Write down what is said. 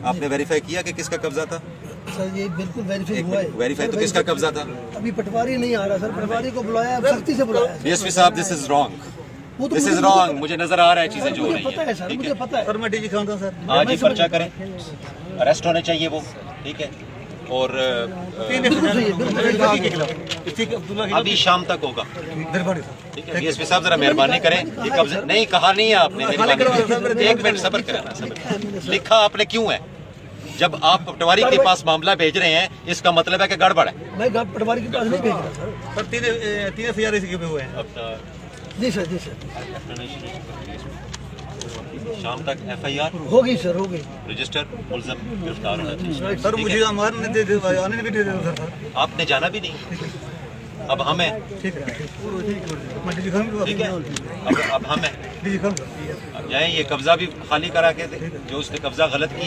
आपने वेरीफाई किया कि किसका कब्जा था? सर ये बिल्कुल वेरीफाई हुआ है। वेरीफाई तो किसका कब्जा था? अभी पटवारी नहीं आ रहा सर, पटवारी को बुलाया, सख्ती से बुलाया। डीएसपी साहब, दिस इज रॉन्ग, वो तो दिस इज रॉन्ग। मुझे नजर आ रहा है चीजें जो हो मुझे रही पता है सर, मुझे पता है। सर मैं डीजी खान था सर। आज ही पर्चा करें, अरेस्ट होने चाहिए वो, ठीक है। और अभी शाम तक होगा, ठीक है। डीएसपी साहब जरा मेहरबानी करें, ये कब्जा नहीं कहा नहीं है आपने, एक मिनट सब्र करें ना, सब्र। लिखा आपने क्यों है? जब आप पटवारी के पास मामला भेज रहे हैं, इसका मतलब है कि गड़बड़ है। मैं पटवारी के पास नहीं भेज रहा सर। सर 3 FIR इसके पे हुए हैं। जी सर, जी सर। शाम तक FIR होगी सर, होगी। रजिस्टर, मुलजम गिरफ्तार होना चाहिए। सर मुझे आने भी दे दो सर। आपने जाना भी नहीं, अब हम हैं, ठीक है, मैं डीजी खान को, ठीक है। अब हम हैं, डीजी खान अब जाएं, ये कब्जा भी खाली करा के दे, जो उसने कब्जा गलत किया।